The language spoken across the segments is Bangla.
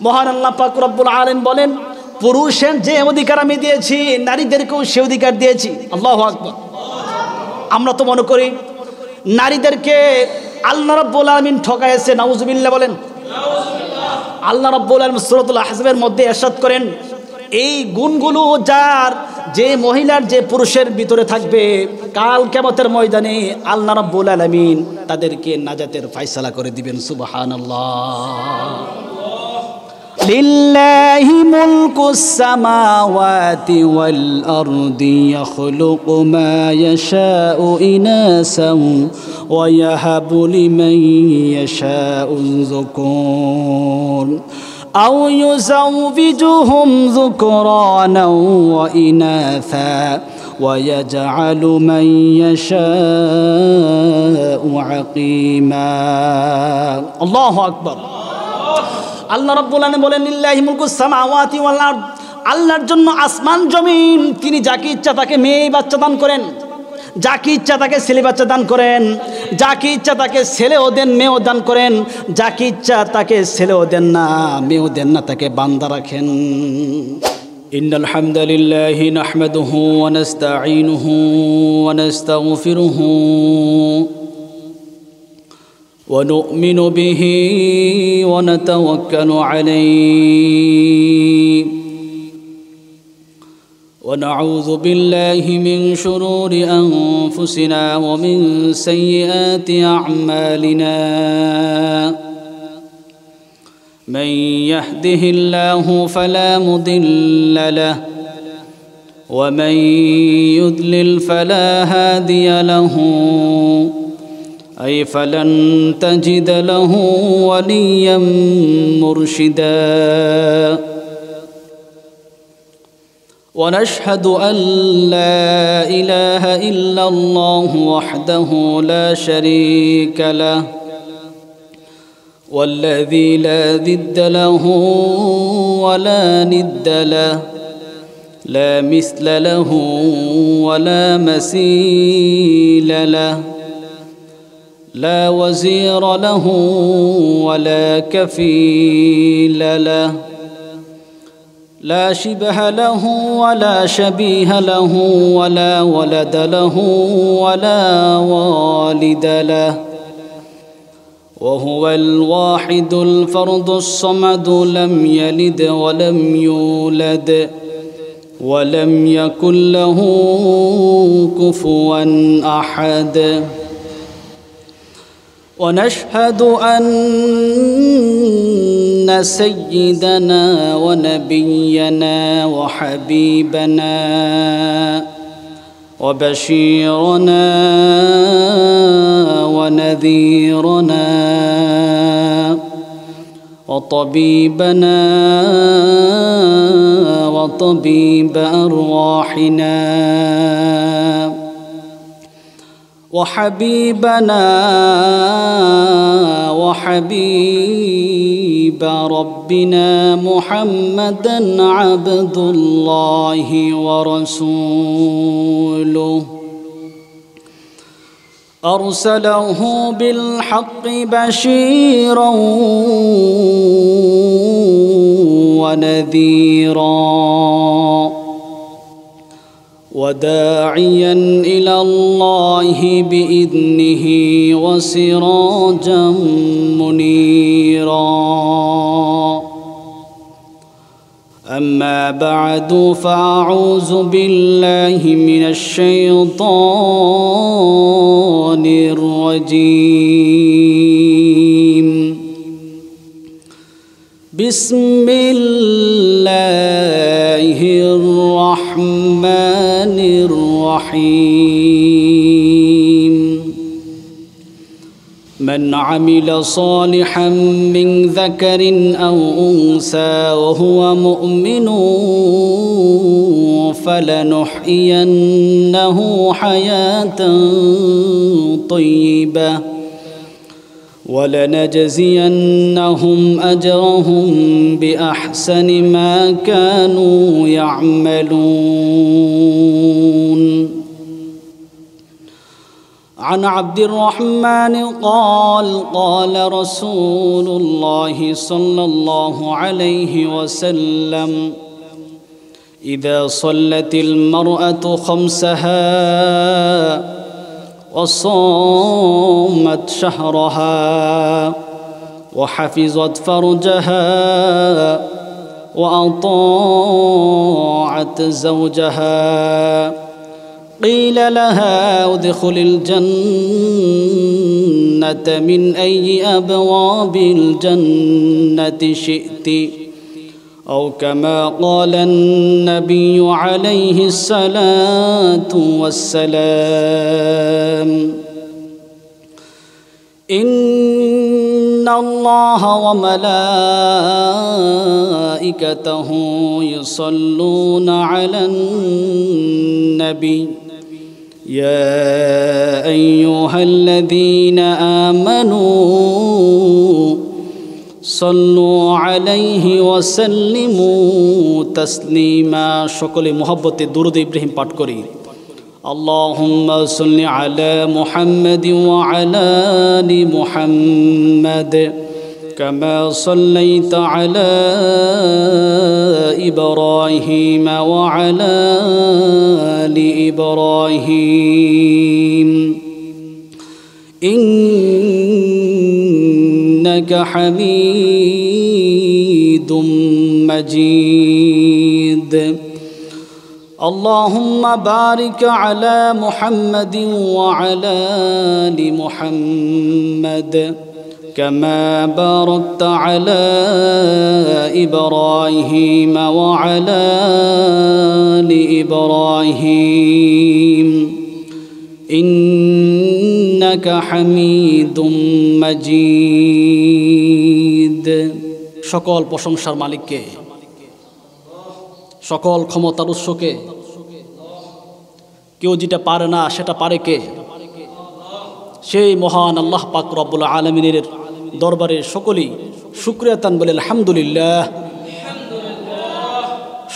মহান আল্লাহ পাক রব্বুল আলামিন বলেন, পুরুষের যে অধিকার আমি দিয়েছি নারীদেরকেও সে অধিকার দিয়েছি। আল্লাহু আকবার। আমরা তো মনে করি নারীদেরকে আল্লাহ রাব্বুল আলামিন ঠকাইছে, নাউজুবিল্লাহ বলেন। আল্লাহ রাব্বুল আলামিন সূরাতুল আহজাবের মধ্যে ইরশাদ করেন, এই গুণগুলো যার যে মহিলার যে পুরুষের ভিতরে থাকবে, কাল কিয়ামতের ময়দানে আল্লাহ রাব্বুল আলামিন তাদেরকে নাজাতের ফয়সালা করে দিবেন। সুবহানাল্লাহ। লিল্লাহি মুলকুস সামাওয়াতি ওয়াল আরদি ইয়াখলুকু মা ইয়াশাউ ইনাসাও ওয়া ইয়াহাবু লিমান ইয়াশাউ যুকুর আও ইউযাওবিজুহুম যুকরানাও ওয়া ইনাসা ওয়া ইয়াজআলু মান ইয়াশাউ আকীমা। আল্লাহু আকবার। আল্লাহ রাব্বুল আলামিন বলেন, লিল্লাহি মুলকুস সামাওয়াতি ওয়াল আরদ, আল্লাহর জন্য আসমান জমিন। তিনি যাকে ইচ্ছা তাকে মেয়ে বাচ্চা দান করেন, যাকে ইচ্ছা তাকে ছেলে বাচ্চা দান করেন, যাকে ইচ্ছা তাকে ছেলেও দেন মেয়েও দান করেন, যাকে ইচ্ছা তাকে ছেলেও দেন না মেয়েও দেন না, তাকে বান্দা রাখেন। ইন্নাল হামদালিল্লাহি নাহমাদুহু ওয়া নাস্তাঈনুহু ওয়া নাস্তাগফিরুহু ونؤمن به ونتوكل عليه ونعوذ بالله من شرور أنفسنا ومن سيئات أعمالنا من يهده الله فلا مضل له ومن يضلل فلا هادي له أي فلن تجد له وليا مرشدا ونشهد أن لا إله إلا الله وحده لا شريك له والذي لا ضد له ولا ند له لا مثل له ولا مثيل له لا وزير له ولا كفيل له لا شبه له ولا شبيه له ولا ولد له ولا والد له وهو الواحد الفرد الصمد لم يلد ولم يولد ولم يكن له كفوا أحد ونشهد أن سيدنا ونبينا وحبيبنا وبشيرنا ونذيرنا وطبيبنا وطبيب أرواحنا وحبيبنا وحبيب ربنا محمدا عبد الله ورسوله أرسله بالحق بشيرا ونذيرا وداعيا إلى الله بإذنه وسراجا منيرا أما بعد فأعوذ بالله من الشيطان الرجيم بسم الله الرحمن الرحيم من عمل صالحا من ذكر أو أنثى وهو مؤمن فلنحيينه حياة طيبة ولنجزينهم أجرهم بأحسن ما كانوا يعملون عن عبد الرحمن قال قال رسول الله صلى الله عليه وسلم إذا صلت المرأة خمسها وصامت شهرها وحفظت فرجها وأطاعت زوجها قيل لها ادخل الجنة من أي أبواب الجنة شئت أو كما قال النبي عليه الصلاة والسلام إن الله وملائكته يصلون على النبي يا أيها الذين آمنوا صلوا عليه وسلموا تسليما সকলে মহব্বতে দুরূদ ইব্রাহিম পাঠ করি اللهم صل على محمد وعلى آل محمد كما صليت على إبراهيم وعلى آل إبراهيم إنك حميد مجيد اللهم بارك على محمد وعلى آل محمد كما باركت على إبراهيم وعلى آل إبراهيم إنك حميد مجيد সকল প্রশংসার মালিককে সকল ক্ষমতার উৎসকে কেউ যেটা পারে না সেটা পারে কে সেই মহান আল্লাহ পাক রব্বুল আলামিনের দরবারে সকলেই শুকরিয়া তান বলে আলহামদুলিল্লাহ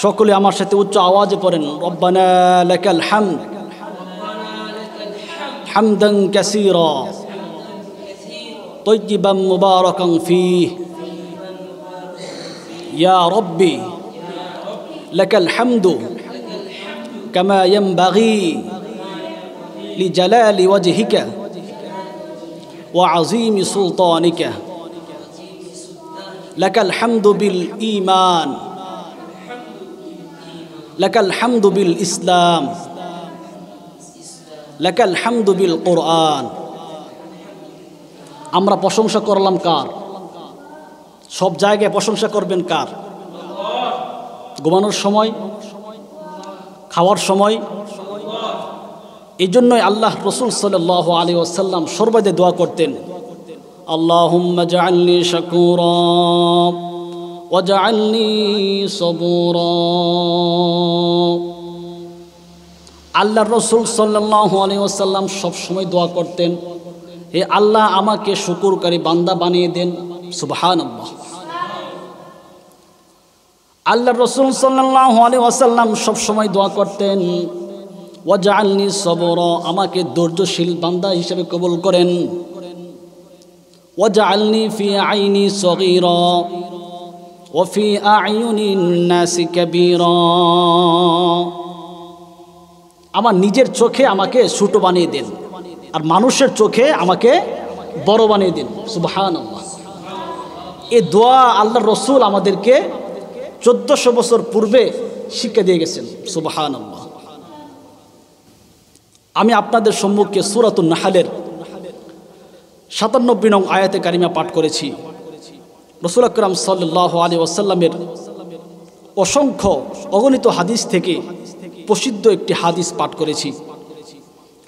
সকলে আমার সাথে উচ্চ আওয়াজে পড়েন রব্বানা লাকাল হামদ হামদান কাসীরা তাইয়িবান মুবারাকান ফীহি ইয়া রব্বি লাকাল হামদু কামা ইয়ানবাগি লিজালালি ওয়াজহিকা ওয়া আযীমি সুলতানিকা লাকাল হামদু বিল ঈমান লাকাল হামদু বিল ইসলাম লাকাল হামদু বিল কুরআন আমরা প্রশংসা করলাম কার সব জায়গায় প্রশংসা করবেন কার ঘুমানোর সময় খাওয়ার সময় এই জন্যই আল্লাহ রাসূল সাল্লাল্লাহু আলাইহি ওয়াসাল্লাম সর্বদা দোয়া করতেন আল্লাহুম্মা জাআলনি শাকুরা ওয়াজআলনি সাবুরা আল্লাহর রাসূল সাল্লাল্লাহু আলাইহি ওয়াসাল্লাম সব সময় দোয়া করতেন হে আল্লাহ আমাকে শুকরকারী বান্দা বানিয়ে দেন সুবহানাল্লাহ আল্লাহর রাসূল সাল্লাল্লাহু আলাইহি ওয়াসাল্লাম সব সময় দোয়া করতেন ওয়াজআলনি সাবুরা আমাকে ধৈর্যশীল বান্দা হিসেবে কবুল করেন ওয়াজআলনি ফি আইনি সগীরা ওয়া ফি আ'য়ুনিন নাসি কাবীরা আমার নিজের চোখে আমাকে ছোট বানিয়ে দেন আর মানুষের চোখে আমাকে বড় বানিয়ে দেন সুবহানাল্লাহ এই দোয়া আল্লাহর রাসূল আমাদেরকে 1400 বছর পূর্বে শিক্ষা দিয়ে গেছেন সুবহানাল্লাহ আমি আপনাদের সম্মুখে সূরাতুন নাহলের 97 নং আয়াতে কারিমা পাঠ করেছি রাসূল আকরাম সাল্লাল্লাহু আলাইহি ওয়াসাল্লামের অসংখ্য অগণিত হাদিস থেকে প্রসিদ্ধ একটি হাদিস পাঠ করেছি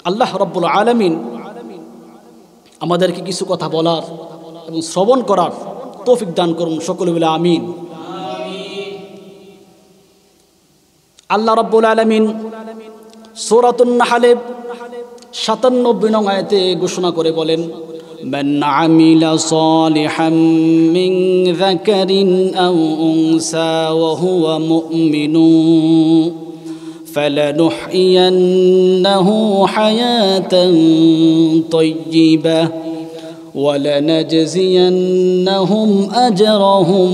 আল্লাহ রাব্বুল আলামিন আমাদেরকে কিছু কথা বলার এবং শ্রবণ করার তৌফিক দান করুন সকলে বলে আমিন আল্লাহ রাব্বুল আলামিন সূরাতুন নাহলে 97 নং আয়াতে ঘোষণা করে বলেন মান আমিলা সালিহাম মিন যাকারিন আও উনসা ওয়া হুয়া মুমিনুন فلنحيينه حياة طيبة ولنجزينهم أجرهم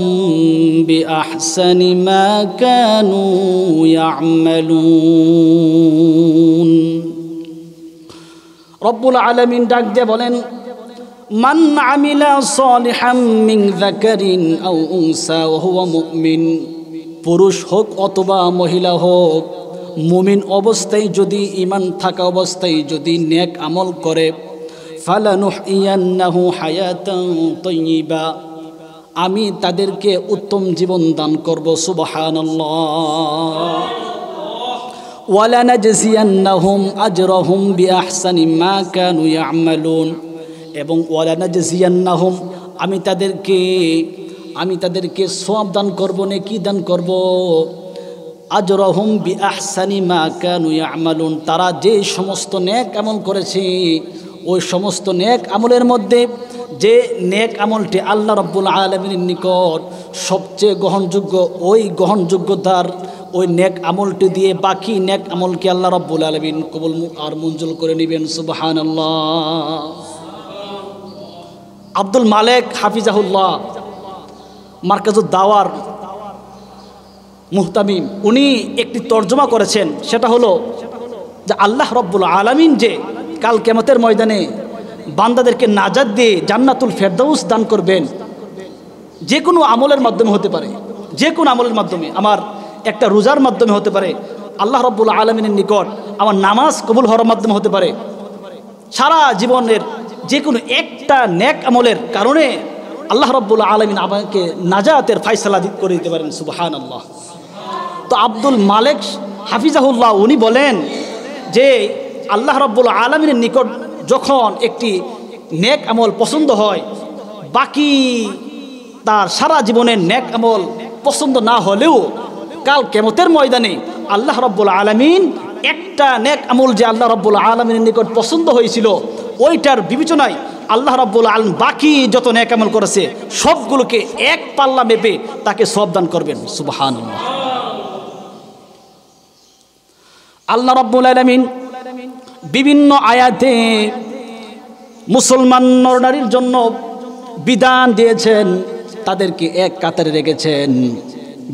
بأحسن ما كانوا يعملون رب العالمين ডাক দিয়ে বলেন মান আমিলা সালিহাম মিন যাকারিন আও উনসা ওয়া হুয়া মুমিন পুরুষ হোক অথবা মহিলা হোক মুমিন অবস্থায় যদি ঈমান থাকা অবস্থায় যদি নেক আমল করে ফালানুহইয়ান্নাহু হায়াতান তাইয়্যিবা আমি তাদেরকে উত্তম জীবন দান করব সুবহানাল্লাহ ওয়ালানাজজিয়ান্নাহুম আজরাহুম বিআহসানি মা কানু ইয়ামালুন এবং ওয়ালানাজজিয়ান্নাহুম আমি তাদেরকে সওয়াব দান করব নেকি দান করব আজরাহুম বিআহসানি মা কানু ইয়ামালুন তারা যে সমস্ত নেক আমল করেছে ওই সমস্ত নেক আমলের মধ্যে যে নেক আমলটি আল্লাহ রাব্বুল আলামিনের নিকট সবচেয়ে গ্রহণযোগ্য ওই গ্রহণযোগ্যতার ওই নেক আমলটি দিয়ে বাকি নেক আমলকে আল্লাহ রাব্বুল আলামিন কবুল আর মঞ্জুর করে নেবেন সুবহানাল্লাহ আব্দুল মালেক হাফিজাহুল্লাহ মার্কাজুদ দাওয়ার মুহতামিম উনি একটি তর্জমা করেছেন সেটা হলো যে আল্লাহ রাব্বুল আলামিন যে কাল কিয়ামতের ময়দানে বান্দাদেরকে নাজাত দিয়ে জান্নাতুল ফেরদাউস দান করবেন যে কোনো আমলের মাধ্যমে হতে পারে যে কোনো আমলের মাধ্যমে আমার একটা রোজার মাধ্যমে হতে পারে আল্লাহ রাব্বুল আলামিনের নিকট আমার নামাজ কবুল হওয়ার মাধ্যমে হতে পারে সারা জীবনের যে কোনো একটা নেক আমলের কারণে আল্লাহ রাব্বুল আলামিন আমাকে নাজাতের ফয়সালা করে দিতে পারেন সুবহানাল্লাহ তো আব্দুল মালেক হাফিজাহুল্লাহ উনি বলেন যে আল্লাহ রাব্বুল আলামিনের নিকট যখন একটি নেক আমল পছন্দ হয় বাকি তার সারা জীবনের নেক আমল পছন্দ না হলেও কাল কিয়ামতের ময়দানে আল্লাহ রাব্বুল আলামিন একটা নেক আমল যে আল্লাহ রাব্বুল আলামিনের নিকট পছন্দ হয়েছিল ওইটার বিবেচনায় আল্লাহ রাব্বুল আলামিন বাকি যত নেক আমল করেছে সবগুলোকে এক পাল্লা মেপে তাকে সওয়াব দান করবেন সুবহানাল্লাহ আল্লাহ রাব্বুল আলামিন বিভিন্ন আয়াতে মুসলমান নরনারীর জন্য বিধান দিয়েছেন তাদেরকে এক কাতারে রেখেছেন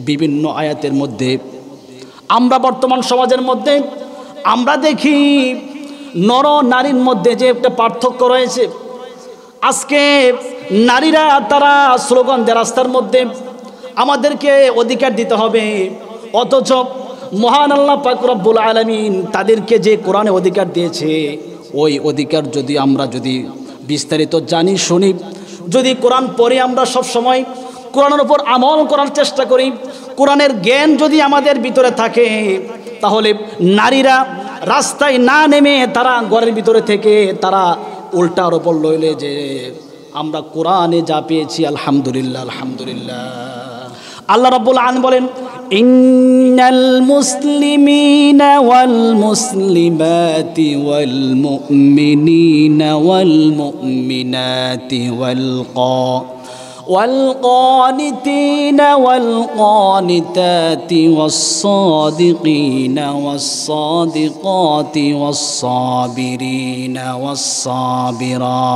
বিভিন্ন আয়াতের মধ্যে আমরা বর্তমান সমাজের মধ্যে আমরা দেখি নর নারীর মধ্যে যে একটা পার্থক্য রয়েছে আজকে নারীরা তারা স্লোগান দেয় রাস্তার মধ্যে আমাদেরকে অধিকার দিতে হবে অথচ মহান আল্লাহ পাক রব্বুল আলামিন তাদেরকে যে কোরআনে অধিকার দিয়েছে ওই অধিকার যদি আমরা বিস্তারিত জানি শুনি যদি কোরআন পড়ে আমরা সব সময় কোরআনের উপর আমল করার চেষ্টা করি কোরআনের জ্ঞান যদি আমাদের ভিতরে থাকে তাহলে নারীরা রাস্তায় না নেমে তারা ঘরের ভিতরে থেকে তারা উল্টার উপর লইলে যে আমরা কোরআনে যা পেয়েছি আলহামদুলিল্লাহ আলহামদুলিল্লাহ আল্লাহ রাব্বুল আলামিন বলেন ইন্নাল মুসলিমিনা ওয়াল মুসলিমাতি ওয়াল মুমিনিনা ওয়াল মুমিনাতি والقانتين والقانتات والصادقين والصادقات والصابرين والصابرات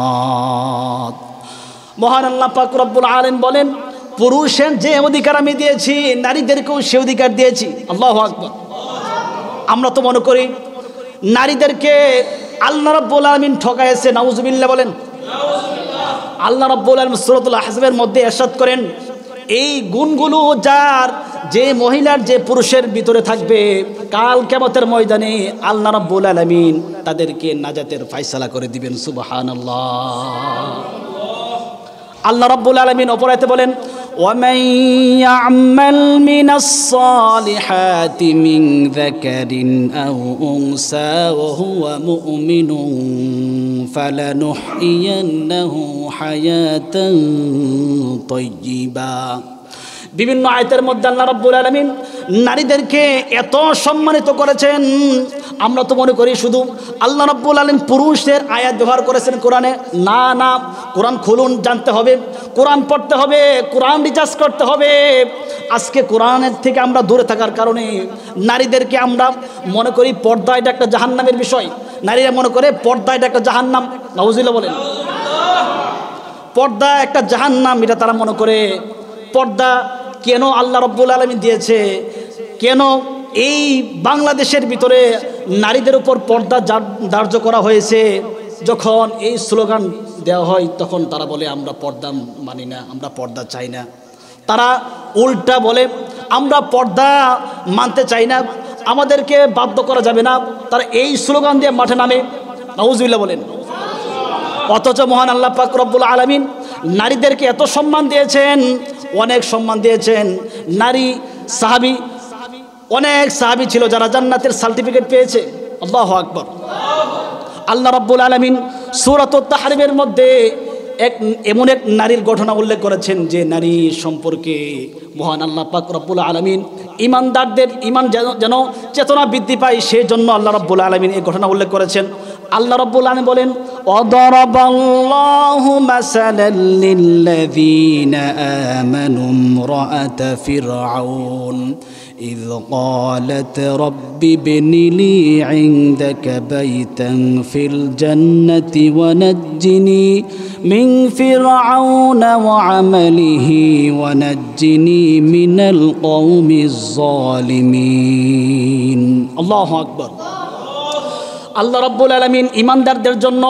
মহান আল্লাহ পাক রব্বুল আলামিন বলেন পুরুষের যে অধিকার আমি দিয়েছি নারীদেরকেও সে অধিকার দিয়েছি আল্লাহু আকবার আমরা তো মনে করি নারীদেরকে আল্লাহ রাব্বুল আলামিন ঠকাইছে নাউজুবিল্লাহ বলেন আল্লাহ রাব্বুল আলামিন সূরাতুল আহজাবের মধ্যে ইরশাদ করেন এই গুণগুলো যার যে মহিলার যে পুরুষের ভিতরে থাকবে কাল কিয়ামতের ময়দানে আল্লাহ রাব্বুল আলামিন তাদেরকে নাজাতের ফয়সালা করে দিবেন সুবহানাল্লাহ আল্লাহ রাব্বুল আলামিন অপর আয়াতে বলেন ومن يعمل من الصالحات من ذكر أو أنثى وهو مؤمن فلنحيينه حياة طيبة বিভিন্ন আয়াতের মধ্যে আল্লাহ রাব্বুল আলামিন নারীদেরকে এত সম্মানিত করেছেন আমরা তো মনে করি শুধু আল্লাহ রাব্বুল আলামিন পুরুষদের আয়াত ব্যবহার করেছেন কোরআনে না কোরআন খুলুন জানতে হবে কোরআন পড়তে হবে কোরআন রিসার্চ করতে হবে আজকে কোরআনের থেকে আমরা দূরে থাকার কারণে নারীদেরকে আমরা মনে করি পর্দা এটা একটা জাহান্নামের বিষয়। নারীরা মনে করে পর্দা এটা একটা জাহান্নাম। নাউজুবিল্লাহ বলেন। পর্দা একটা জাহান্নাম এটা তারা মনে করে। পর্দা কেন আল্লাহ রাব্বুল আলামিন দিয়েছে, কেন এই বাংলাদেশের ভিতরে নারীদের উপর পর্দা ধার্য করা হয়েছে, যখন এই স্লোগান দেওয়া হয় তখন তারা বলে আমরা পর্দা মানি না, আমরা পর্দা চাই না। তারা উল্টা বলে আমরা পর্দা মানতে চাই না, আমাদেরকে বাধ্য করা যাবে না। তারা এই স্লোগান দিয়ে মাঠে নামে। নাউজুবিল্লাহ বলেন। অথচ মহান আল্লাহ পাক রব্বুল আলামিন নারীদেরকে এত সম্মান দিয়েছেন, অনেক সম্মান দিয়েছেন। নারী সাহাবী, অনেক সাহাবী ছিল যারা জান্নাতের সার্টিফিকেট পেয়েছে। আল্লাহু আকবার। আল্লাহ রাব্বুল আলামিন সূরাতুত তাহরিমের মধ্যে এমন এক নারীর ঘটনা উল্লেখ করেছেন যে নারী সম্পর্কে মহান আল্লাহ পাক রব্বুল আলামিন ইমানদারদের ইমান যেন চেতনা বৃদ্ধি পায় সেই জন্য আল্লাহ রাব্বুল আলামিন এই ঘটনা উল্লেখ করেছেন। আল্লাহ রাব্বুল আলামিন বলেন ওয়াদারাবাল্লাহু মাসালাল লিল্লাযীনা আমানু ইমরাআতা ফিরআউন إذ قالت رب ابن لي عندك بيتا في الجنة ونجني من فرعون وعمله ونجني من القوم الظالمين الله أكبر আল্লাহ রাব্বুল আলামিন ঈমানদারদের জন্য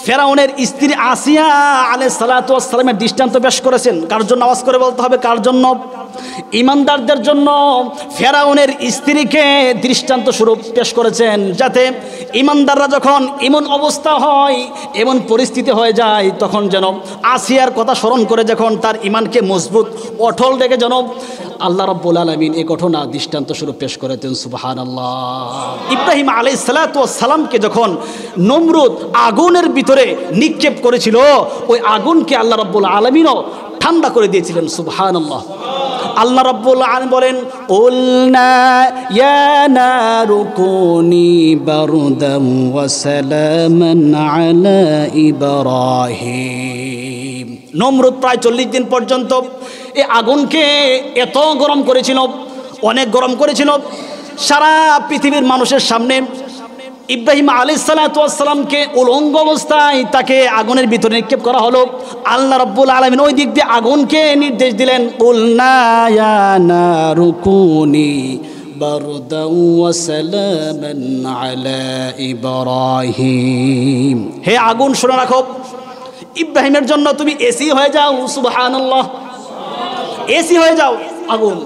ফেরাউনের স্ত্রী আসিয়া আলাইহিস সালাতু ওয়াস সালামের দৃষ্টান্ত পেশ করেছেন। কার জন্য? আওয়াজ করে বলতে হবে কার জন্য? ঈমানদারদের জন্য ফেরাউনের স্ত্রীকে দৃষ্টান্ত স্বরূপ পেশ করেছেন, যাতে ঈমানদাররা যখন এমন অবস্থা হয়, এমন পরিস্থিতি হয়ে যায়, তখন যেন আসিয়ার কথা স্মরণ করে যখন তার ঈমানকে মজবুত অটল রেখে যেন আল্লাহ রাব্বুল আলামিন এই ঘটনা দৃষ্টান্ত স্বরূপ পেশ করেছেন। সুবহানাল্লাহ। ইব্রাহিম আলাইহিস সালাতু ওয়াস সালামকে যখন নমরুদ আগুনের ভিতরে নিক্ষেপ করেছিল, ওই আগুনকে আল্লাহ রাব্বুল আলামিনও ঠান্ডা করে দিয়েছিলেন। সুবহানাল্লাহ। আল্লাহ রাব্বুল আলামিন বলেন কুলনা ইয়া নারু কুনি বারদাম ওয়া সালামান আলা ইব্রাহিম। নমরুদ প্রায় 40 দিন পর্যন্ত এই আগুনকে এত গরম করেছিল, অনেক গরম করেছিল। সারা পৃথিবীর মানুষের সামনে ইব্রাহিম আলাইহিস সালাতু ওয়াস সালামকে উলঙ্গ অবস্থায় তাকে আগুনের ভিতরে নিক্ষেপ করা হলো। আল্লাহ রাব্বুল আলামিন ওই দিক দিয়ে আগুনকে নির্দেশ দিলেন কুলনা ইয়া নারু কুনি বারদাও ওয়া সালামান আলা ইব্রাহিম। হে আগুন শুনে রাখো, ইব্রাহিমের জন্য তুমি এসি হয়ে যাও। সুবহানাল্লাহ। এসি হয়ে যাও। আগুন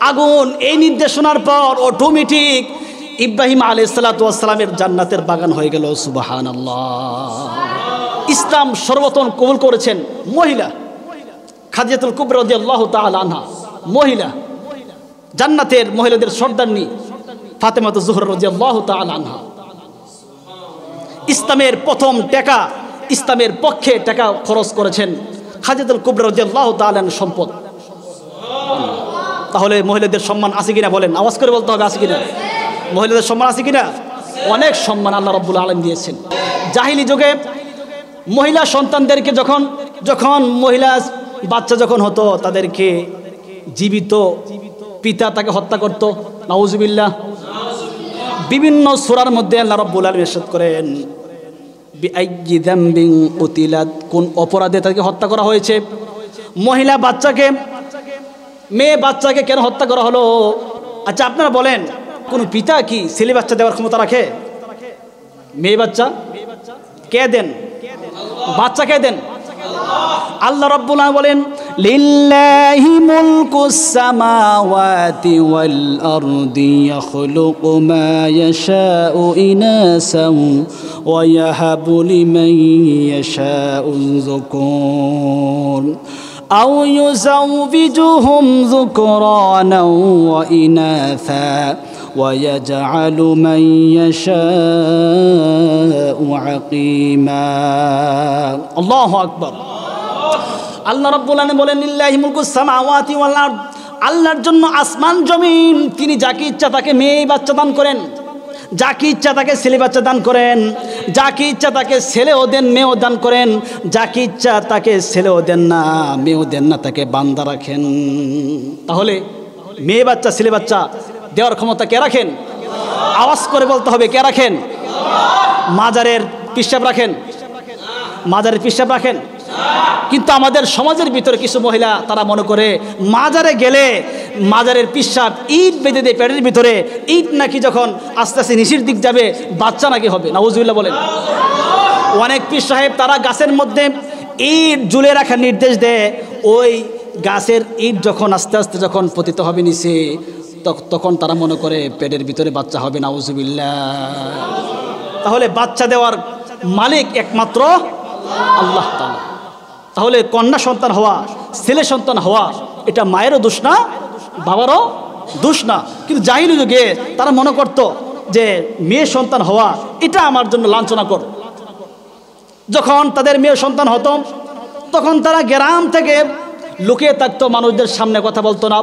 আগুন এই নির্দেশ শোনার পর অটোমেটিক ইব্রাহিম আলাইহিস সালাতু ওয়াস সালামের জান্নাতের বাগান হয়ে গেল। সুবহানাল্লাহ। ইসলাম সর্বপ্রথম কবুল করেছেন মহিলা খাদিজাতুল কুবরা রাদিয়াল্লাহু তাআলা আনহা। মহিলা জান্নাতের মহিলাদের সর্দারনী ফাতেমাতুজ জোহরা রাদিয়াল্লাহু তাআলা আনহা। ইসলামের প্রথম টাকা, ইসলামের পক্ষে টাকা খরচ করেছেন খাদিজাতুল কুবরা রাদিয়াল্লাহু তাআলা আনহার সম্পদ। তাহলে মহিলাদের সম্মান আছে কিনা বলেন? আওয়াজ করে বলতে হবে আছে কিনা? মহিলাদের সম্মান আছে কিনা? অনেক সম্মান আল্লাহ রাব্বুল আলামিন দিয়েছেন। জাহিলি যুগে মহিলা সন্তানদেরকে যখন মহিলা বাচ্চা যখন হতো, তাদেরকে জীবিত পিতা তাকে হত্যা করত। নাউজুবিল্লাহ। বিভিন্ন সূরার মধ্যে আল্লাহ রাব্বুল আলামিন ইরশাদ করেন বিআইয়ি যামবিন কুতিলাত, কোন অপরাধে তাকে হত্যা করা হয়েছে। মহিলা বাচ্চাকে, মেয়ে বাচ্চাকে কেন হত্যা করা হলো? আচ্ছা আপনারা বলেন, কোন পিতা কি ছেলে বাচ্চা দেওয়ার ক্ষমতা রাখে? মেয়ে বাচ্চা কে দেন? বাচ্চা কে দেন? আল্লাহ রাব্বুল আলামিন বলেন লিল্লাহি মুলকুস সামাওয়াতি ওয়াল আরদি ইয়াখলুকু মা ইয়াশাউ ইনাসাও ওয়া ইয়াহাবু লিমান ইয়াশাউ যুকুর আও ইউযাওবিজুহুম যুকরানাও ওয়া ইনাসা ويجعل من يشاء عقيما الله أكبر আল্লাহ রাব্বুল আলামিন বলেন লিল্লাহি মুলকুস সামাওয়াতি ওয়াল আরদ, আল্লাহর জন্য আসমান জমিন, তিনি যাকে ইচ্ছা তাকে মেয়ে বাচ্চা দান করেন, যাকে ইচ্ছা তাকে ছেলে বাচ্চা দান করেন, যাকে ইচ্ছা তাকে ছেলেও দেন মেয়েও দান করেন, যাকে ইচ্ছা তাকে ছেলেও দেন না মেয়েও দেন না, তাকে বান্দা রাখেন। তাহলে মেয়ে বাচ্চা ছেলে বাচ্চা দেওয়ার ক্ষমতা কে রাখেন? আওয়াজ করে বলতে হবে, কে রাখেন? মাজারের পিশাব রাখেন? মাজারের পিশাব রাখেন? কিন্তু আমাদের সমাজের ভিতরে কিছু মহিলা তারা মনে করে মাজারে গেলে মাজারের পিশাব ইট বেঁধে দেয় পেটের ভিতরে, ইট নাকি যখন আস্তে আস্তে নিচের দিক যাবে বাচ্চা নাকি হবে। নাউজুবিল্লাহ বলেন। অনেক পীর সাহেব তারা গাছের মধ্যে ইট ঝুলে রাখার নির্দেশ দেয়, ওই গাছের ইট যখন আস্তে আস্তে যখন পতিত হবে নিচে তখন তারা মনে করে পেটের ভিতরে বাচ্চা হবে। নাউজুবিল্লাহ। তাহলে বাচ্চা দেওয়ার মালিক একমাত্র আল্লাহ তাআলা। তাহলে কন্যা সন্তান হওয়া, ছেলে সন্তান হওয়া এটা মায়েরও দোষ না, বাবারও দোষ না। কিন্তু জাহিলি যুগে তারা মনে করত যে মেয়ে সন্তান হওয়া এটা আমার জন্য লাঞ্ছনাকর। যখন তাদের মেয়ে সন্তান হতো তখন তারা গ্রাম থেকে লুকিয়ে থাকতো, মানুষদের সামনে কথা বলতো না।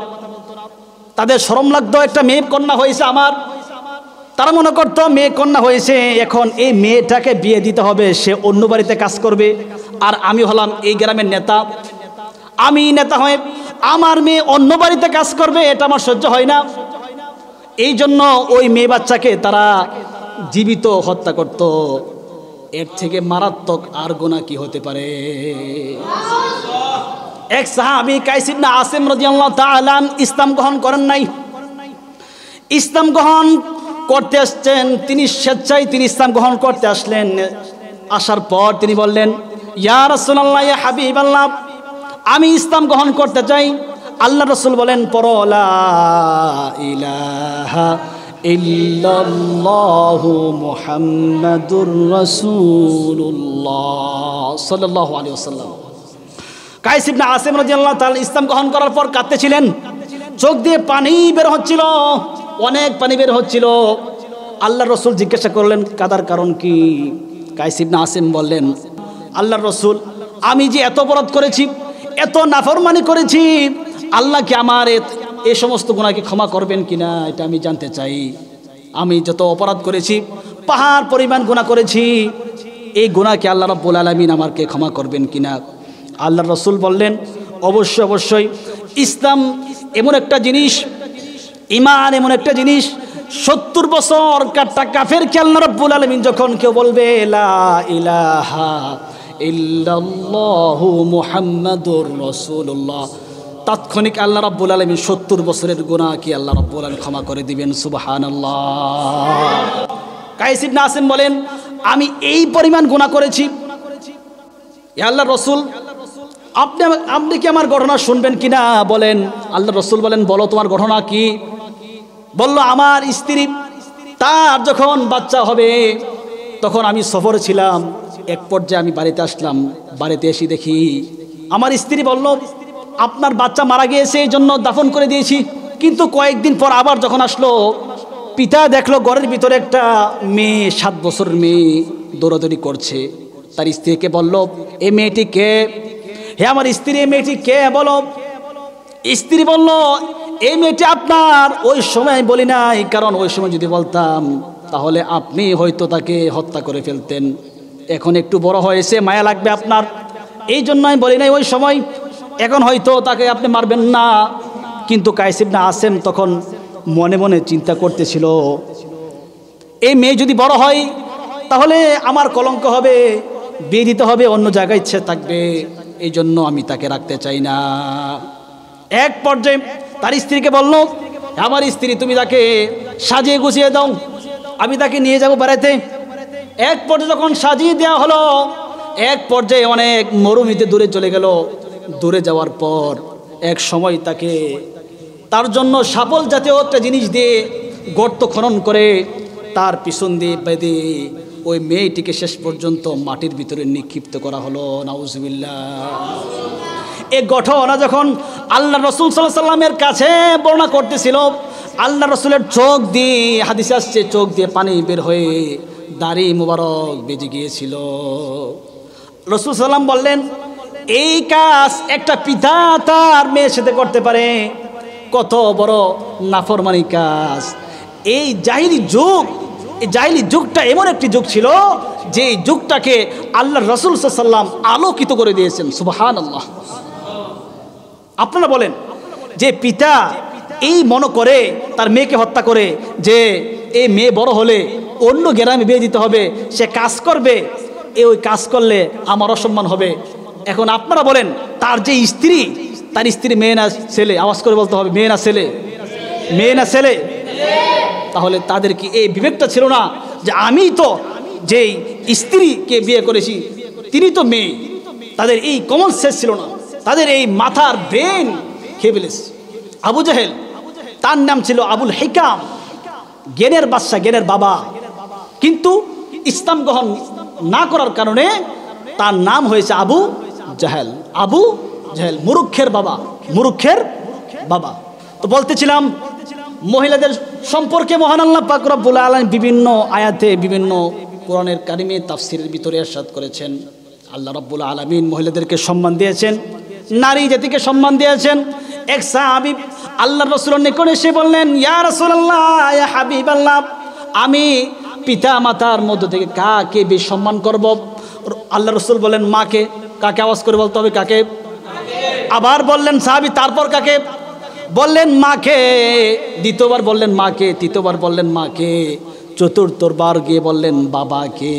তাদের শরম লাগতো, একটা মেয়ে কন্যা হয়েছে আমার। তারা মনে করতো মেয়ে কন্যা হয়েছে, এখন এই মেয়েটাকে বিয়ে দিতে হবে, সে অন্য বাড়িতে কাজ করবে, আর আমি হলাম এই গ্রামের নেতা। আমি নেতা হয়ে আমার মেয়ে অন্য বাড়িতে কাজ করবে, এটা আমার সহ্য হয় না। এই জন্য ওই মেয়ে বাচ্চাকে তারা জীবিত হত্যা করত। এর থেকে মারাত্মক আর গুনাহ কি হতে পারে? এক সাহাবী কাইস ইবনে আসিম রাদিয়াল্লাহু তাআলা ইসলাম গ্রহণ করেন নাই। ইসলাম গ্রহণ করতে আসছেন তিনি, স্বেচ্ছায় তিনি ইসলাম গ্রহণ করতে আসলেন। আসার পর তিনি বললেন, ইয়া রাসূলুল্লাহ, ইয়া হাবিবাল্লাহ, আমি ইসলাম গ্রহণ করতে চাই। আল্লাহ রাসূল বলেন, পড়ো লা ইলাহা ইল্লাল্লাহু মুহাম্মাদুর রাসূলুল্লাহ সাল্লাল্লাহু আলাইহি ওয়াসাল্লাম। কাইস ইবনে আসিম রাদিয়াল্লাহু তাআলা ইসলাম গ্রহণ করার পর কাঁদতেছিলেন, চোখ দিয়ে পানি বের হচ্ছিল, অনেক পানি বের হচ্ছিল। আল্লাহ রসুল জিজ্ঞাসা করলেন, কাদার কারণ কি? কাইস ইবনে আসিম বললেন, আল্লাহর রসুল, আমি যে এত অপরাধ করেছি, এত নাফরমানি করেছি, আল্লাহ কি আমার এই সমস্ত গুনাহকে ক্ষমা করবেন কিনা এটা আমি জানতে চাই। আমি যত অপরাধ করেছি, পাহাড় পরিমাণ গুনাহ করেছি, এই গুনাহকে আল্লাহ রাব্বুল আলামিন আমাকে ক্ষমা করবেন কিনা? আল্লাহর রসুল বললেন, অবশ্যই অবশ্যই। ইসলাম এমন একটা জিনিস, ঈমান এমন একটা জিনিস, 70 বছর কাফেরকে আল্লাহ রাব্বুল আলামিন যখন কেউ বলবে লা ইলাহা ইল্লাল্লাহু মুহাম্মাদুর রাসূলুল্লাহ, তাৎক্ষণিক আল্লাহ রাব্বুল আলামিন 70 বছরের গুনাহ কি আল্লাহ রাব্বুল আলামিন ক্ষমা করে দিবেন। সুবহানাল্লাহ। কাইস ইবনে আসিম বলেন, আমি এই পরিমাণ গুনাহ করেছি, ইয়া আল্লাহর রাসূল, আপনি কি আমার ঘটনা শুনবেন কিনা বলেন। আল্লাহ রসুল বলেন, বলো তোমার ঘটনা কি? বলল, আমার স্ত্রী তার যখন বাচ্চা হবে তখন আমি সফরে ছিলাম, এক পর্যায়ে আমি বাড়িতে আসলাম, বাড়িতে এসে দেখি আমার স্ত্রী বলল, আপনার বাচ্চা মারা গিয়েছে, এই জন্য দাফন করে দিয়েছি। কিন্তু কয়েকদিন পর আবার যখন আসলো, পিতা দেখলো ঘরের ভিতরে একটা মেয়ে, 7 বছরের মেয়ে দৌড়াদৌড়ি করছে। তার স্ত্রীকে বলল, এই মেয়েটি কে? হে আমার স্ত্রী, এই মেয়েটি কে বলো। স্ত্রী বলল, এই মেয়েটি আপনার। ওই সময় বলি নাই, কারণ ওই সময় যদি বলতাম তাহলে আপনি হয়তো তাকে হত্যা করে ফেলতেন। এখন একটু বড় হয়েছে, মায়া লাগবে আপনার, এই জন্য আমি বলি নাই ওই সময়। এখন হয়তো তাকে আপনি মারবেন না। কিন্তু কাইস ইবনে আসিম তখন মনে মনে চিন্তা করতেছিল, এই মেয়ে যদি বড় হয় তাহলে আমার কলঙ্ক হবে, বিয়ে দিতে হবে, অন্য জায়গায় ইচ্ছে থাকবে, এই জন্য আমি তাকে রাখতে চাই না। এক পর্যায়ে তার স্ত্রীকে বলল, আমার স্ত্রী, তুমি তাকে সাজিয়ে গুছিয়ে দাও, আমি তাকে নিয়ে যাব বেড়াতে। এক পর্যায়ে যখন সাজিয়ে দেওয়া হলো, এক পর্যায়ে অনেক মরুভূমিতে দূরে চলে গেল। দূরে যাওয়ার পর এক সময় তাকে তার জন্য শাপল জাতীয় একটা জিনিস দিয়ে গর্ত খনন করে তার পিছন দিয়ে বেঁধে ওই মেয়েটিকে শেষ পর্যন্ত মাটির ভিতরে নিক্ষিপ্ত করা হলো। নাউজুবিল্লাহ। এই ঘটনা যখন আল্লাহ রসুল সাল্লাল্লাহু আলাইহি সাল্লামের কাছে বর্ণনা করতেছিল, আল্লাহ রসুলের চোখ দিয়ে, হাদিসে আসছে, চোখ দিয়ে পানি বের হয়ে দাড়ি মুবারক বেজে গিয়েছিল। রসুল সাল্লাম বললেন, এই কাজ একটা পিতা তার মেয়ের সাথে করতে পারে, কত বড় নাফরমানি কাজ। এই জাহিলি যুগ, এই জাহিলি যুগটা এমন একটি যুগ ছিল যে যুগটাকে আল্লাহ রাসূল সাল্লাল্লাহু আলাইহি ওয়াসাল্লাম আলোকিত করে দিয়েছেন। সুবহানাল্লাহ। আপনারা বলেন যে পিতা এই মনে করে তার মেয়েকে হত্যা করে যে এই মেয়ে বড় হলে অন্য গ্রামে বিয়ে দিতে হবে, সে কাজ করবে, ওই কাজ করলে আমার অসম্মান হবে। এখন আপনারা বলেন তার যে স্ত্রী, তার স্ত্রী মেয়ে না ছেলে? আওয়াজ করে বলতে হবে, মেয়ে না ছেলে? মেয়ে না ছেলে? তাহলে তাদের কি এই বিবেকটা ছিল না যে আমি তো যেই স্ত্রীকে বিয়ে করেছি তিনি তো মেয়ে? তাদের এই কমন সেন্স ছিল না, তাদের এই মাথার ব্রেন খেয়ে ফেলেছে। আবু জাহেল, তার নাম ছিল আবুল হিকাম, জ্ঞানের বাদশা, জ্ঞানের বাবা, কিন্তু ইসলাম গ্রহণ না করার কারণে তার নাম হয়েছে আবু জাহেল। আবু জাহেল মুরুক্ষের বাবা, মুরুক্ষের বাবা। তো বলতেছিলাম মহিলাদের সম্পর্কে মহান আল্লাহ পাক রব্বুল আলামিন বিভিন্ন আয়াতে, বিভিন্ন কোরআনের কারিমে, তাফসিরের ভিতরে ইরশাদ করেছেন। আল্লাহ রব্বুল আলামিন মহিলাদেরকে সম্মান দিয়েছেন, নারী জাতিকে সম্মান দিয়েছেন। এক সাহাবী আল্লাহর রাসূলের নিকটে এসে বললেন, ইয়া রাসূলুল্লাহ, ইয়া হাবিবাল্লাহ, আমি পিতা মাতার মধ্য থেকে কাকে বেশি সম্মান করব? আল্লাহ রাসূল বলেন মাকে। কাকে? আওয়াজ করে বলতে হবে, কাকে? আবার বললেন সাহাবী, তারপর কাকে? বললেন মাকে। দ্বিতীয়বার বললেন মাকে, তৃতীয়বার বললেন মাকে, চতুর্থবার গিয়ে বললেন বাবাকে।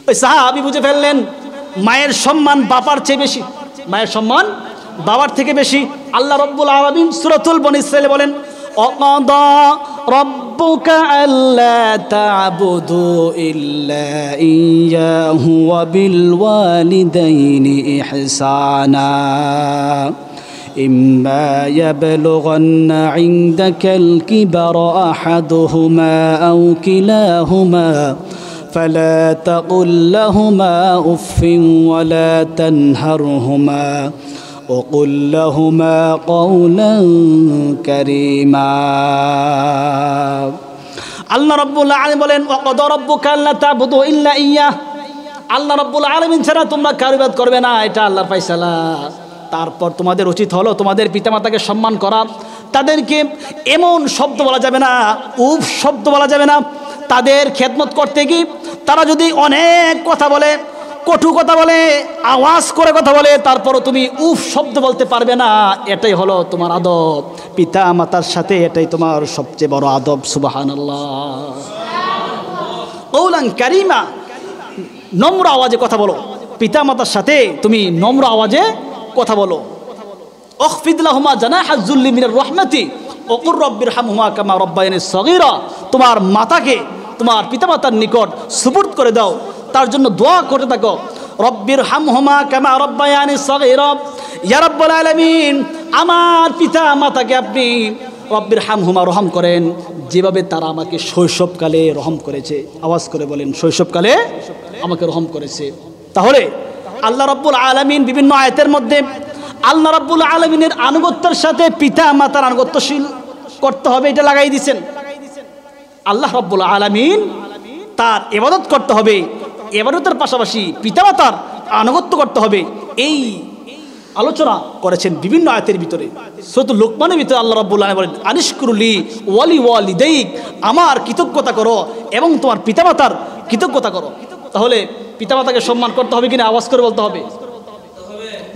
ওই সাহাবী বুঝে ফেললেন মায়ের সম্মান বাবার চেয়ে বেশি, মায়ের সম্মান বাবার থেকে বেশি। আল্লাহ রব্বুল আলামিন সূরাতুল বনী ইসরাঈলে বলেন, অকাদা রব্বুকা আল্লা তা'বুদু ইল্লা ইয়্যাহু ওয়া বিল ওয়ালিদাইনি ইহসানা ইম্মা ইয়াবলুগান্না ইনদাকাল কিবারা আহাদুহুমা আও কিলাহুমা فلا تقل لهما أف ولا تنهرهما وقل لهما قولا كريما। আল্লাহ রাব্বুল আলামিন বলেন, ওয়াকাদা রাব্বুকা আল্লা তা'বুদু ইল্লা ইয়্যাহ, আল্লাহ রাব্বুল আলামিন ছাড়া তোমরা কারো ইবাদত করবে না, এটা আল্লাহর ফয়সালা। তারপর তোমাদের উচিত হলো তোমাদের পিতামাতাকে সম্মান করা। তাদেরকে এমন শব্দ বলা যাবে না, উফ শব্দ বলা যাবে না। তাদের খেদমত করতে গিয়ে তারা যদি অনেক কথা বলে, কটু কথা বলে, আওয়াজ করে কথা বলে, তারপরও তুমি উফ শব্দ বলতে পারবে না। এটাই হলো তোমার আদব পিতা মাতার সাথে, এটাই তোমার সবচেয়ে বড় আদব। সুবহানাল্লাহ। কওলান কারীমা, নম্র আওয়াজে কথা বলো। পিতা মাতার সাথে তুমি নম্র আওয়াজে কথা বলো। আখফিদ লাহুমা জানাহাজ যুল্লি মিনার রাহমাতি ওয়া কুর রাব্বিরহামহুমা কামা রাব্বায়ানি সগীরা। তোমার মাতাকে তোমার পিতামাতার নিকট সুপুর্দ করে দাও, তার জন্য দোয়া করতে থাকো। রব্বিরহামহুমা কামা রাব্বায়ানি সগীরা। ইয়া রাব্বুল আলামিন, আমার পিতা মাতাকে আপনি রব্বিরহামহুমা রহম করেন যেভাবে তারা আমাকে শৈশবকালে রহম করেছে। আওয়াজ করে বলেন, শৈশবকালে আমাকে রহম করেছে। তাহলে আল্লাহ রাব্বুল আলামিন বিভিন্ন আয়াতের মধ্যে আল্লাহ রাব্বুল আলামিনের আনুগত্যের সাথে পিতা মাতার আনুগত্যশীল করতে হবে এটা লাগাই দিয়েছেন। আল্লাহ রাব্বুল আলামিন তার ইবাদত করতে হবে, ইবাদতের পাশাপাশি পিতামাতার আনুগত্য করতে হবে, এই আলোচনা করেছেন বিভিন্ন আয়াতের ভিতরে। সূরা লোকমানের ভিতরে আল্লাহ রাব্বুল আলামিন বলেন, আনিশকুরলি ওয়ালি ওয়ালিদাইক, আমার কৃতজ্ঞতা করো এবং তোমার পিতামাতার কৃতজ্ঞতা করো। তাহলে পিতামাতাকে সম্মান করতে হবে কিনা? আওয়াজ করে বলতে হবে।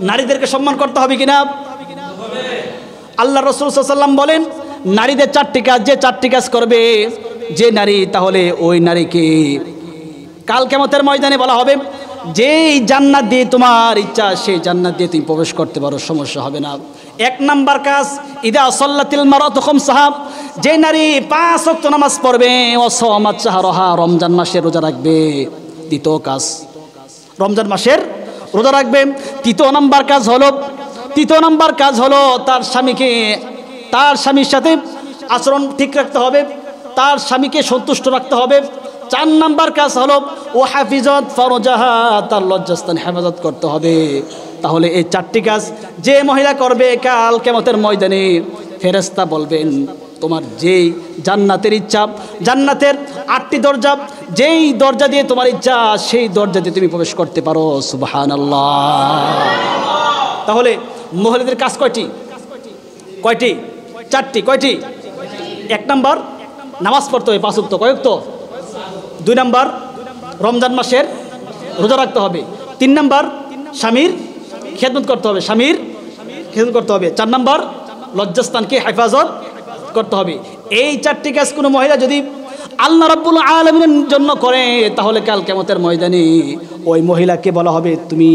নারীদেরকে সম্মান করতে হবে কিনা? আল্লাহ রাসূল সাল্লাল্লাহু আলাইহি ওয়াসাল্লাম বলেন, নারীদের চারটি কাজ, যে চারটি কাজ করবে যে নারী, তাহলে ওই নারীকে কাল কিয়ামতের ময়দানে বলা হবে যেই জান্নাত দিয়ে তোমার ইচ্ছা সেই জান্নাত দিয়ে তুমি প্রবেশ করতে পারো, সমস্যা হবে না। এক নাম্বার কাজ, ইদা সাল্লাতিল মারাতু খামসাহা, যে নারী 5 ওয়াক্ত নামাজ পড়বে, ও সামাত শাহরাহা, রমজান মাসের রোজা রাখবে। দ্বিতীয় কাজ, রমজান মাসের রোজা রাখবে। তৃতীয় নাম্বার কাজ হলো তার স্বামীর সাথে আচরণ ঠিক রাখতে হবে, তার স্বামীকে সন্তুষ্ট রাখতে হবে। 4 নাম্বার কাজ হলো ও হাফিজত ফরজাহা, তার লজ্জাস্থান হেফাজত করতে হবে। তাহলে এই 4টি কাজ যে মহিলা করবে, কাল কিয়ামতের ময়দানে ফেরেশতা বলবেন তোমার যেই জান্নাতের ইচ্ছা, জান্নাতের 8টি দরজা, যেই দরজা দিয়ে তোমার ইচ্ছা সেই দরজা দিয়ে তুমি প্রবেশ করতে পারো। সুবহানাল্লাহ। তাহলে মহিলাদের কাজ কয়টি? 4টি। কয়টি? 1 নাম্বার নামাজ পড়তে হবে 5 ওয়াক্ত, কয় ওয়াক্ত? 2 নাম্বার রমজান মাসের রোজা রাখতে হবে। 3 নাম্বার স্বামীর খেদমত করতে হবে, স্বামীর খেদমত করতে হবে। 4 নাম্বার লজ্জাস্থানকে হেফাজত করতে হবে। এই 4টি কাজ কোনো মহিলা যদি আল্লাহ রাব্বুল আলামিনের জন্য করে, তাহলে কাল কিয়ামতের ময়দানে ওই মহিলাকে বলা হবে তুমি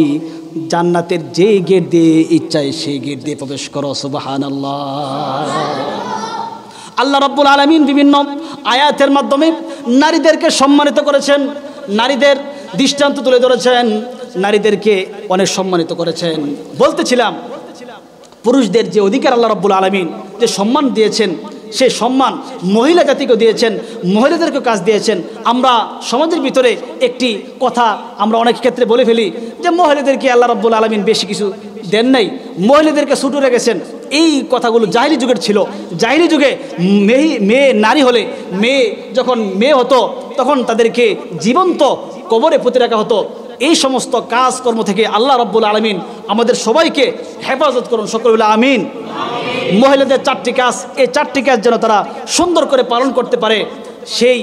জান্নাতের যে গেট দিয়ে ইচ্ছায় সেই গেট দিয়ে প্রবেশ করো। সুবহানাল্লাহ। আল্লাহ রাব্বুল আলামিন বিভিন্ন আয়াতের মাধ্যমে নারীদেরকে সম্মানিত করেছেন, নারীদের দৃষ্টান্ত তুলে ধরেছেন, নারীদেরকে অনেক সম্মানিত করেছেন। বলতেছিলাম পুরুষদের যে অধিকার আল্লাহ রাব্বুল আলামিন যে সম্মান দিয়েছেন, সেই সম্মান মহিলা জাতিকে দিয়েছেন, মহিলাদেরকে কাজ দিয়েছেন। আমরা সমাজের ভিতরে একটি কথা আমরা অনেক ক্ষেত্রে বলে ফেলি যে মহিলাদেরকে আল্লাহ রাব্বুল আলামিন বেশি কিছু দেন নাই, মহিলাদেরকে ছুটে রেখেছেন। এই কথাগুলো জাহিলি যুগের ছিল। জাহিলি যুগে মেয়ে নারী হলে, মেয়ে যখন মেয়ে হতো তখন তাদেরকে জীবন্ত কবরে পুঁতে রাখা হতো। এই সমস্ত কাজকর্ম থেকে আল্লাহ রাব্বুল আলামিন আমাদের সবাইকে হেফাজত করুন, সকলে বলে আমিন। মহিলাদের 4টি কাজ, এই 4টি কাজ যেন তারা সুন্দর করে পালন করতে পারে, সেই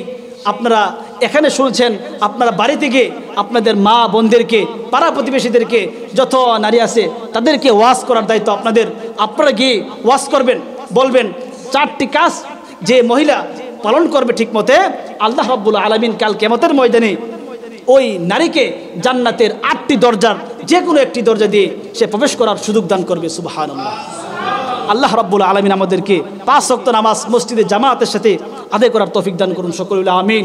আপনারা এখানে শুনছেন। আপনারা বাড়িতে গিয়ে আপনাদের মা বোনদেরকে, পাড়া প্রতিবেশীদেরকে, যত নারী আছে তাদেরকে ওয়াজ করার দায়িত্ব আপনাদের। আপনারা গিয়ে ওয়াজ করবেন, বলবেন 4টি কাজ যে মহিলা পালন করবে ঠিক মতে, আল্লাহ রাব্বুল আলামিন কাল কিয়ামতের ময়দানে ওই নারীকে জান্নাতের 8টি দরজার যে কোনো একটি দরজা দিয়ে সে প্রবেশ করার সুযোগ দান করবে। সুবহানাল্লাহ। আল্লাহ রাব্বুল আলামিন আমাদেরকে 5 ওয়াক্ত নামাজ মসজিদে জামাতের সাথে আদায় করার তৌফিক দান করুন, সকলে বলে আমিন।